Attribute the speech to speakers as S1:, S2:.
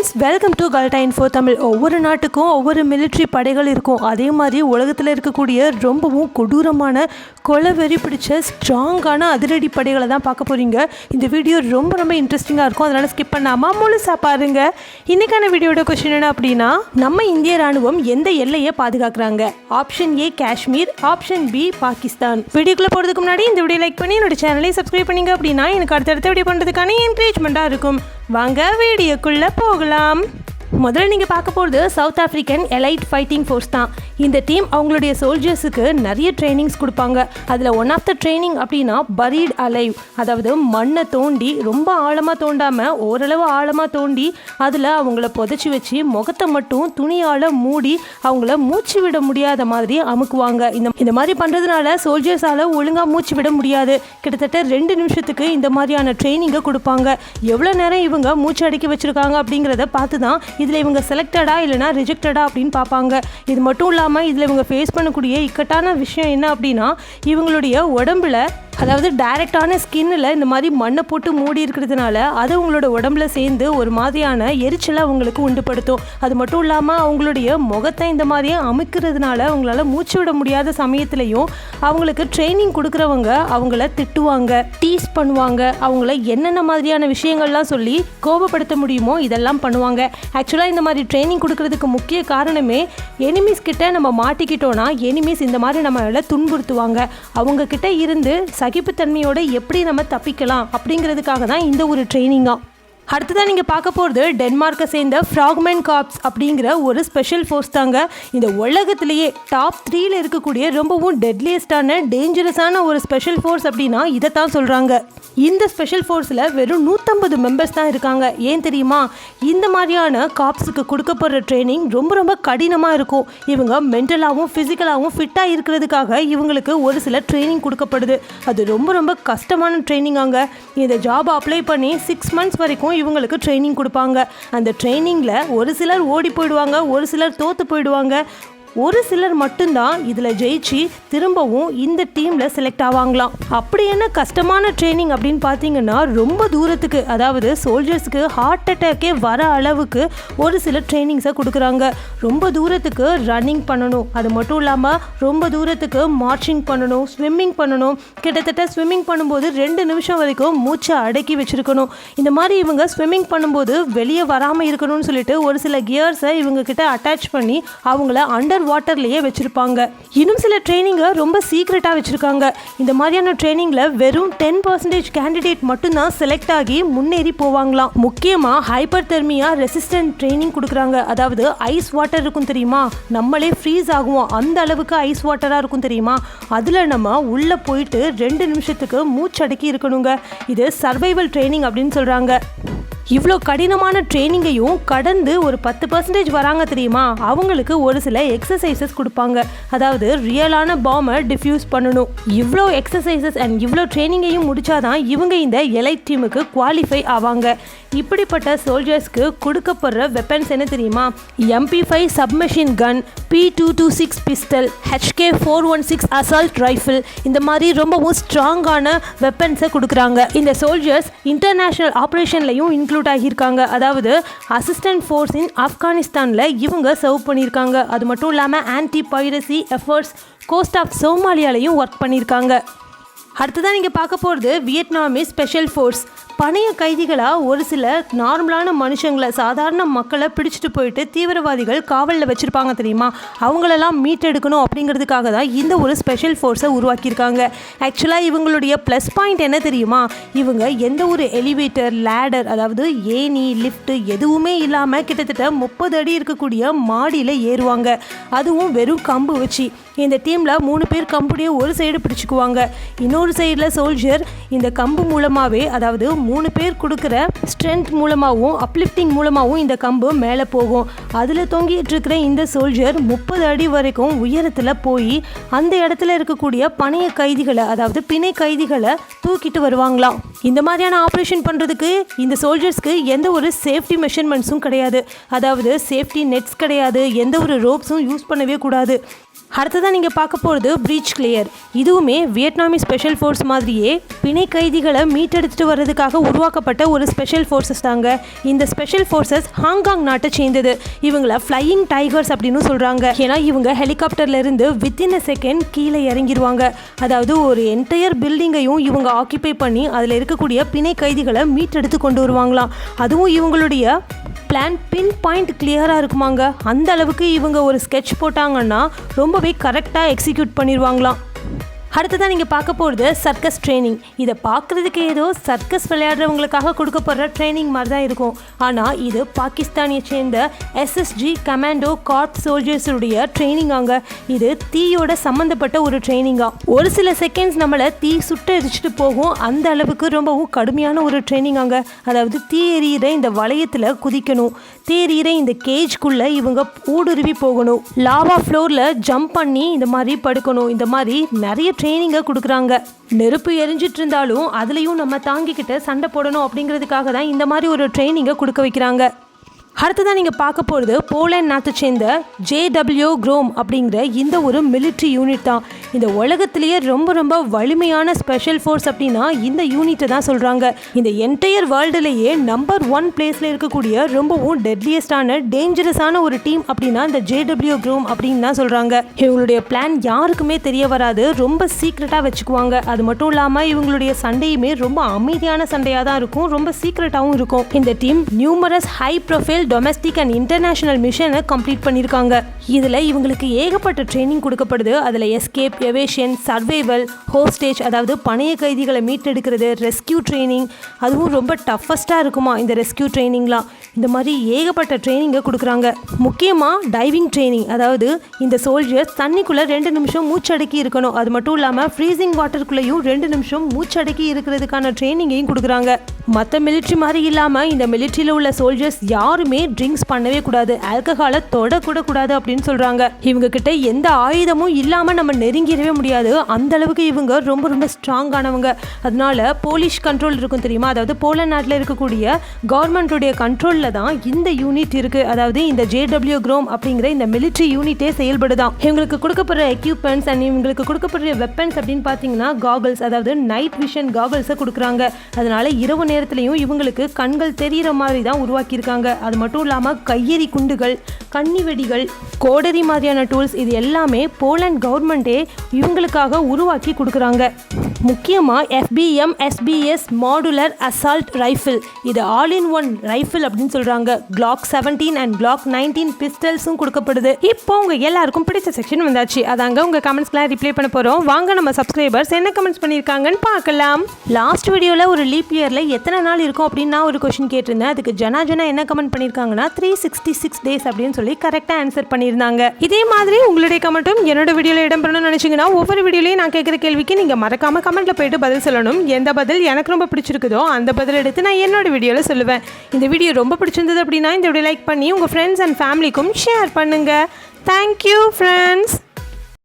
S1: Friends, welcome to கல்டா info Tamil. ஒவ்வொரு நாட்டுக்கும் ஒவ்வொரு மிலிட்ரி படைகள் இருக்கும். அதே மாதிரி உலகத்தில் இருக்கக்கூடிய ரொம்பவும் கொடூரமான கொலவெறி பிடிச்ச ஸ்ட்ராங்கான அதிரடி படைகளை தான் பார்க்க போகிறீங்க. இந்த வீடியோ ரொம்ப ரொம்ப இன்ட்ரெஸ்டிங்காக இருக்கும். அதனால் ஸ்கிப் பண்ணாமல் முழுசாக பாருங்க. இன்றைக்கான வீடியோட கொஸ்டின் என்ன அப்படின்னா, நம்ம இந்திய ராணுவம் எந்த எல்லையை பாதுகாக்கிறாங்க? Option A Kashmir, option B Pakistan. வீடியோக்குள்ளே போகிறதுக்கு முன்னாடி இந்த வீடியோ லைக் பண்ணி என்னோட சேனலை சப்ஸ்கிரைப் பண்ணிங்க அப்படின்னா எனக்கு அடுத்தடுத்த வீடியோ பண்ணுறதுக்கான என்கரேஜ்மெண்ட்டாக இருக்கும். வாங்க வீடியோக்குள்ளே போகலாம். முதல்ல நீங்கள் பார்க்க போகிறது south African elite fighting force தான். இந்த டீம் அவங்களுடைய சோல்ஜர்ஸுக்கு நிறைய ட்ரைனிங்ஸ் கொடுப்பாங்க. அதில் ஒன் ஆஃப் த ட்ரைனிங் அப்படின்னா பரீட் அலைவ், அதாவது மண்ணை தோண்டி ரொம்ப ஆழமாக தோண்டாமல் ஓரளவு ஆழமாக தோண்டி அதில் அவங்கள புதைச்சி வச்சு முகத்தை மட்டும் துணியால் மூடி அவங்கள மூச்சு விட முடியாத மாதிரி அமுக்குவாங்க. இந்த மாதிரி பண்ணுறதுனால சோல்ஜர்ஸால் ஒழுங்காக மூச்சு விட முடியாது. கிட்டத்தட்ட 2 நிமிஷத்துக்கு இந்த மாதிரியான ட்ரைனிங்கை கொடுப்பாங்க. எவ்வளோ நேரம் இவங்க மூச்சு அடக்கி வச்சுருக்காங்க அப்படிங்கிறத பார்த்து தான் இதில் இவங்க செலக்டடா இல்லைனா ரிஜெக்டடா அப்படின்னு பார்ப்பாங்க. இது மட்டும் இல்லாமல் இதில் இவங்க ஃபேஸ் பண்ணக்கூடிய இக்கட்டான விஷயம் என்ன அப்படின்னா, இவங்களுடைய உடம்புல அதாவது டைரெக்டான ஸ்கின்னில் இந்த மாதிரி மண்ணை போட்டு மூடி இருக்கிறதுனால அது அவங்களோட உடம்புல சேர்ந்து ஒரு மாதிரியான எரிச்சலை அவங்களுக்கு உண்டுபடுத்தும். அது மட்டும் இல்லாமல் அவங்களுடைய முகத்தை இந்த மாதிரியே அமுக்கிறதுனால அவங்களால மூச்சு விட முடியாத சமயத்துலையும் அவங்களுக்கு ட்ரைனிங் கொடுக்குறவங்க அவங்கள திட்டுவாங்க, டீஸ் பண்ணுவாங்க, அவங்கள என்னென்ன மாதிரியான விஷயங்கள்லாம் சொல்லி கோபப்படுத்த முடியுமோ இதெல்லாம் பண்ணுவாங்க. ஆக்சுவலாக இந்த மாதிரி ட்ரைனிங் கொடுக்கறதுக்கு முக்கிய காரணமே எனிமீஸ் கிட்ட நம்ம மாட்டிக்கிட்டோன்னா எனிமீஸ் இந்த மாதிரி நம்மளை துன்புறுத்துவாங்க. அவங்க கிட்ட இருந்து சகிப்புத்தன்மையோட எப்படி நம்ம தப்பிக்கலாம் அப்படிங்கிறதுக்காக தான் இந்த ஒரு ட்ரைனிங்காக. அடுத்ததான் நீங்கள் பார்க்க போகிறது டென்மார்க்கை சேர்ந்த ஃப்ராக்மென் கார்ப்ஸ் அப்படிங்கிற ஒரு ஸ்பெஷல் ஃபோர்ஸ் தாங்க. இந்த உலகத்திலேயே டாப் 3ல இருக்கக்கூடிய ரொம்பவும் டெட்லியஸ்டான டேஞ்சரஸான ஒரு ஸ்பெஷல் ஃபோர்ஸ் அப்படின்னா இதைத்தான் சொல்கிறாங்க. இந்த ஸ்பெஷல் ஃபோர்ஸில் வெறும் 150 மெம்பர்ஸ் தான் இருக்காங்க. ஏன் தெரியுமா? இந்த மாதிரியான கார்ப்ஸுக்கு கொடுக்கப்படுற ட்ரைனிங் ரொம்ப ரொம்ப கடினமாக இருக்கும். இவங்க மென்டலாகவும் ஃபிசிக்கலாகவும் ஃபிட்டாக இருக்கிறதுக்காக இவங்களுக்கு ஒரு சில ட்ரைனிங் கொடுக்கப்படுது. அது ரொம்ப ரொம்ப கஷ்டமான ட்ரைனிங்காங்க. இந்த ஜாப் அப்ளை பண்ணி 6 மந்த்ஸ் வரைக்கும் இவங்களுக்கு ட்ரைனிங் கொடுப்பாங்க. அந்த ட்ரைனிங்கில் ஒரு சிலர் ஓடி போயிடுவாங்க, ஒரு சிலர் தோற்று போயிடுவாங்க, ஒரு சிலர் மட்டும்தான் இதில் ஜெயிச்சு திரும்பவும் இந்த டீமில் செலக்ட் ஆவாங்களாம். அப்படி என்ன கஷ்டமான ட்ரைனிங் அப்படின்னு பார்த்தீங்கன்னா, ரொம்ப தூரத்துக்கு, அதாவது சோல்ஜர்ஸுக்கு ஹார்ட் அட்டாக்கே வர அளவுக்கு ஒரு சில ட்ரைனிங்ஸை கொடுக்குறாங்க. ரொம்ப தூரத்துக்கு ரன்னிங் பண்ணணும், அது மட்டும் இல்லாமல் ரொம்ப தூரத்துக்கு மார்ச்சிங் பண்ணணும், ஸ்விம்மிங் பண்ணணும். கிட்டத்தட்ட ஸ்விம்மிங் பண்ணும்போது 2 நிமிஷம் வரைக்கும் மூச்சை அடக்கி வச்சுருக்கணும். இந்த மாதிரி இவங்க ஸ்விம்மிங் பண்ணும்போது வெளியே வராமல் இருக்கணும்னு சொல்லிட்டு ஒரு சில கியர்ஸை இவங்க கிட்ட அட்டாச் பண்ணி அவங்கள அண்டர் வாட்டர்லேயே வச்சுருப்பாங்க. இன்னும் சில ட்ரைனிங்கை ரொம்ப சீக்ரெட்டாக வச்சுருக்காங்க. இந்த மாதிரியான ட்ரைனிங்கில் வெறும் 10% கேண்டிடேட் மட்டும்தான் செலக்ட் ஆகி முன்னேறி போவாங்களாம். முக்கியமாக ஹைப்பர் தெர்மியா ரெசிஸ்டன்ட் ட்ரைனிங் கொடுக்குறாங்க. அதாவது ஐஸ் வாட்டர் இருக்கும் தெரியுமா, நம்மளே ஃப்ரீஸ் ஆகுவோம், அந்த அளவுக்கு ஐஸ் வாட்டராக இருக்கும் தெரியுமா, அதில் நம்ம உள்ளே போயிட்டு 2 நிமிஷத்துக்கு மூச்சடக்கி இருக்கணுங்க. இது சர்வைவல் ட்ரைனிங் அப்படின்னு சொல்கிறாங்க. இவ்வளோ கடினமான ட்ரைனிங்கையும் கடந்து ஒரு 10% வராங்க தெரியுமா, அவங்களுக்கு ஒரு சில எக்ஸசைசஸ் கொடுப்பாங்க. அதாவது ரியலான பாம்பை டிஃப்யூஸ் பண்ணணும். இவ்வளோ எக்ஸசைசஸ் அண்ட் இவ்வளோ ட்ரைனிங்கையும் முடிச்சாதான் இவங்க இந்த எலைட் டீமுக்கு குவாலிஃபை ஆவாங்க. இப்படிப்பட்ட சோல்ஜர்ஸ்க்கு கொடுக்கப்படுற வெப்பன்ஸ் என்ன தெரியுமா? MP5 சப்மெஷின் கன், P226 pistol, HK416 assault rifle, இந்த மாதிரி ரொம்பவும் ஸ்ட்ராங்கான வெப்பன்ஸை கொடுக்குறாங்க. இந்த சோல்ஜர்ஸ் இன்டர்நேஷ்னல் ஆப்ரேஷன்லையும் இன்க்ளூட் ஆகியிருக்காங்க. அதாவது அசிஸ்டன்ட் ஃபோர்ஸ் இன் ஆப்கானிஸ்தானில் இவங்க சர்வ் பண்ணியிருக்காங்க. அது மட்டும் இல்லாமல் anti piracy efforts coast of சோமாலியாலையும் ஒர்க் பண்ணியிருக்காங்க. அடுத்ததான் நீங்கள் பார்க்க போகிறது வியட்நாமிஸ் ஸ்பெஷல் ஃபோர்ஸ். பணைய கைதிகளாக ஒரு சில நார்மலான மனுஷங்களை, சாதாரண மக்களை பிடிச்சிட்டு போயிட்டு தீவிரவாதிகள் காவலில் வச்சுருப்பாங்க தெரியுமா, அவங்களெல்லாம் மீட்டெடுக்கணும் அப்படிங்கிறதுக்காக தான் இந்த ஒரு ஸ்பெஷல் ஃபோர்ஸை உருவாக்கியிருக்காங்க. ஆக்சுவலாக இவங்களுடைய ப்ளஸ் பாயிண்ட் என்ன தெரியுமா? இவங்க எந்த ஒரு எலிவேட்டர், லேடர், அதாவது ஏணி, லிஃப்ட்டு எதுவுமே இல்லாமல் கிட்டத்தட்ட 30 அடி இருக்கக்கூடிய மாடியில் ஏறுவாங்க. அதுவும் வெறும் கம்பு வச்சு. இந்த டீமில் 3 பேர் கம்புடைய ஒரு சைடு பிடிச்சிக்குவாங்க. இன்னொரு சைடில் சோல்ஜர் இந்த கம்பு மூலமாகவே, அதாவது 3 பேர் கொடுக்குற ஸ்ட்ரென்த் மூலமாகவும் அப்லிஃப்டிங் மூலமாகவும் இந்த கம்பு மேலே போகும். அதில் தொங்கிட்டு இருக்கிற இந்த சோல்ஜர் 30 அடி வரைக்கும் உயரத்தில் போய் அந்த இடத்துல இருக்கக்கூடிய பணைய கைதிகளை, அதாவது பிணை கைதிகளை தூக்கிட்டு வருவாங்களாம். இந்த மாதிரியான ஆப்ரேஷன் பண்ணுறதுக்கு இந்த சோல்ஜர்ஸ்க்கு எந்த ஒரு சேஃப்டி மெஷர்மெண்ட்ஸும் கிடையாது. அதாவது சேஃப்டி நெட்ஸ் கிடையாது, எந்த ஒரு ரோப்ஸும் யூஸ் பண்ணவே கூடாது. அடுத்ததான் நீங்கள் பார்க்க போகிறது ப்ரீச் கிளியர். இதுவுமே வியட்நாமி ஸ்பெஷல் ஃபோர்ஸ் மாதிரியே பிணை கைதிகளை மீட்டெடுத்துட்டு வர்றதுக்காக உருவாக்கப்பட்ட ஒரு ஸ்பெஷல் ஃபோர்ஸஸ் தாங்க. இந்த ஸ்பெஷல் ஃபோர்ஸஸ் ஹாங்காங் நாட்டை சேர்ந்தது. இவங்களை ஃப்ளையிங் டைகர்ஸ் அப்படின்னு சொல்கிறாங்க. ஏன்னா இவங்க ஹெலிகாப்டர்லேருந்து வித்தின் அ செகண்ட் கீழே இறங்கிடுவாங்க. அதாவது ஒரு என்டையர் பில்டிங்கையும் இவங்க ஆக்கியபை பண்ணி அதில் இருக்கக்கூடிய பிணை கைதிகளை மீட்டெடுத்து கொண்டு வருவாங்களாம். அதுவும் இவங்களுடைய பிளான் பின் பாயிண்ட் கிளியராக இருக்குமாங்க. அந்த அளவுக்கு இவங்க ஒரு ஸ்கெட்ச் போட்டாங்கன்னா ரொம்பவே கரெக்டாக எக்ஸிக்யூட் பண்ணிடுவாங்களாம். அடுத்ததான் நீங்கள் பார்க்க போகிறது சர்க்கஸ் ட்ரைனிங். இதை பார்க்குறதுக்கு ஏதோ சர்க்கஸ் விளையாடுறவங்களுக்காக கொடுக்கப்படுற ட்ரைனிங் மாதிரி தான் இருக்கும். ஆனால் இது பாகிஸ்தானியை சேர்ந்த SSG கமாண்டோ கார்ப் சோல்ஜர்ஸுடைய ட்ரைனிங்காங்க. இது தீயோட சம்மந்தப்பட்ட ஒரு ட்ரைனிங்காக. ஒரு சில செகண்ட்ஸ் நம்மளை தீ சுட்டு எரிச்சிட்டு போகும். அந்த அளவுக்கு ரொம்பவும் கடுமையான ஒரு ட்ரைனிங்காங்க. அதாவது தீ எறிகிற இந்த வளையத்தில் குதிக்கணும், தீ எறிகிற இந்த கேஜ்குள்ளே இவங்க ஊடுருவி போகணும், லாவா ஃப்ளோரில் ஜம்ப் பண்ணி இந்த மாதிரி படுக்கணும். இந்த மாதிரி நிறைய ட்ரைனிங்கை கொடுக்குறாங்க. நெருப்பு எரிஞ்சிட்டு இருந்தாலும் அதுலேயும் நம்ம தாங்கிக்கிட்டு சண்டை போடணும் அப்படிங்கிறதுக்காக தான் இந்த மாதிரி ஒரு ட்ரைனிங்கை கொடுக்க வைக்கிறாங்க. அடுத்ததான் நீங்கள் பார்க்க போகிறது போலண்ட் நாட்டை சேர்ந்த JW Grom அப்படிங்கிற இந்த ஒரு மிலிட்ரி யூனிட் தான். இந்த உலகத்திலேயே ரொம்ப ரொம்ப வலிமையான ஸ்பெஷல் ஃபோர்ஸ் அப்படின்னா இந்த யூனிட்டை தான் சொல்கிறாங்க. இந்த என்டையர் வேர்ல்டுலேயே நம்பர் 1 பிளேஸில் இருக்கக்கூடிய ரொம்பவும் டெட்லியஸ்டான டேஞ்சரஸான ஒரு டீம் அப்படின்னா இந்த JW Grom அப்படின்னு தான் சொல்கிறாங்க. இவங்களுடைய பிளான் யாருக்குமே தெரிய வராது, ரொம்ப சீக்ரெட்டாக வச்சுக்குவாங்க. அது மட்டும் இல்லாமல் இவங்களுடைய சண்டையுமே ரொம்ப அமைதியான சண்டையாக தான் இருக்கும், ரொம்ப சீக்ரெட்டாகவும் இருக்கும். இந்த team numerous high profile domestic and international மிஷனை கம்ப்ளீட் பண்ணியிருக்காங்க. இதில் இவங்களுக்கு ஏகப்பட்ட ட்ரைனிங் கொடுக்கப்படுது. அதில் எஸ்கேப், எவேஷன், சர்வைவல், ஹோஸ்டேஜ் அதாவது பணைய கைதிகளை மீட்டெடுக்கிறது, ரெஸ்கியூ ட்ரைனிங், அதுவும் ரொம்ப டஃபஸ்ட்டாக இருக்குமா இந்த ரெஸ்கியூ ட்ரைனிங்லாம். இந்த மாதிரி ஏகப்பட்ட ட்ரைனிங்கை கொடுக்குறாங்க. முக்கியமாக டைவிங் ட்ரைனிங், அதாவது இந்த சோல்ஜர்ஸ் தண்ணிக்குள்ளே 2 நிமிஷம் மூச்சடக்கி இருக்கணும். அது மட்டும் இல்லாமல் ஃப்ரீசிங் வாட்டருக்குள்ளேயும் 2 நிமிஷம் மூச்சடக்கி இருக்கிறதுக்கான ட்ரைனிங்கையும் கொடுக்குறாங்க. மற்ற மிலிட்ரி மாதிரி இல்லாமல் இந்த மிலிட்ரியில் உள்ள சோல்ஜர்ஸ் யாருமே ட்ரிங்க்ஸ் பண்ணவே கூடாது, ஆல்கஹாலை தொடக்கூட கூடாது அப்படின்னு சொல்கிறாங்க. இவங்க கிட்ட எந்த ஆயுதமும் இல்லாமல் நம்ம நெருங்கிடவே முடியாது. அந்த அளவுக்கு இவங்க ரொம்ப ரொம்ப ஸ்ட்ராங்கானவங்க. அதனால போலிஷ் கண்ட்ரோல் இருக்கும் தெரியுமா, அதாவது போலண்ட் நாட்டில் இருக்கக்கூடிய கவர்மெண்ட்டுடைய கண்ட்ரோலில் தான் இந்த யூனிட் இருக்குது. அதாவது இந்த JW Grom அப்படிங்கிற இந்த மிலிட்ரி யூனிட்டே செயல்படுதான். இவங்களுக்கு கொடுக்கப்படுற எக்யூப்மெண்ட்ஸ் அண்ட் இவங்களுக்கு கொடுக்கப்படுற வெப்பன்ஸ் அப்படின்னு பார்த்தீங்கன்னா காகல்ஸ், அதாவது நைட் விஷன் காகல்ஸை கொடுக்குறாங்க. அதனால இரவு நேரத்துலையும் இவங்களுக்கு கண்கள் தெரிகிற மாதிரி தான் உருவாக்கியிருக்காங்க. அது மட்டும் இல்லாமல் கையெறி குண்டுகள், கண்ணி வெடிகள், கோடரி மாதிரியான டூல்ஸ் இது எல்லாமே போலண்ட் கவர்மெண்ட்டே இவங்களுக்காக உருவாக்கி கொடுக்குறாங்க. முக்கியமாக FBM SBS modular assault rifle, இது ஆல் இன் ஒன் ரைஃபிள் அப்படின்னு சொல்கிறாங்க. Glock 17 அண்ட் Glock 19 பிஸ்டல்ஸும் கொடுக்கப்படுது. இப்போ உங்கள் எல்லாருக்கும் பிடிச்ச செக்ஷன் வந்தாச்சு. அதாங்க உங்கள் கமெண்ட்ஸ்லாம் ரிப்ளை பண்ண போகிறோம். வாங்க நம்ம சப்ஸ்கிரைபர்ஸ் என்ன கமெண்ட்ஸ் பண்ணியிருக்காங்கன்னு பார்க்கலாம். லாஸ்ட் வீடியோவில் ஒரு லீப் இயரில் எத்தனை நாள் இருக்கும் அப்படின்னு நான் ஒரு கொஸ்டின் கேட்டிருந்தேன். அதுக்கு ஜனா என்ன கமெண்ட் பண்ணியிருக்காங்கன்னா 366 டேஸ் அப்படின்னு சொல்லி கரெக்டாக ஆன்சர் பண்ணியிருந்தாங்க. இதே மாதிரி உங்களுடைய கமெண்ட்டும் என்னோட வீடியோவில் இடம்பெறணும்னு நினச்சிங்கன்னா ஒவ்வொரு வீடியோலையும் நான் கேட்குற கேள்விக்கு நீங்கள் மறக்காமல் கமெண்ட்ல போயிட்டு பதில் சொல்லணும். எந்த பதில் எனக்கு ரொம்ப பிடிச்சிருக்குதோ அந்த பதில் எடுத்து நான் என்னோட வீடியோவில் சொல்லுவேன். இந்த வீடியோ ரொம்ப பிடிச்சிருந்தது அப்படின்னா இந்த வீடியோ லைக் பண்ணி உங்கள் ஃப்ரெண்ட்ஸ் அண்ட் ஃபேமிலிக்கும் ஷேர் பண்ணுங்கள். Thank you friends.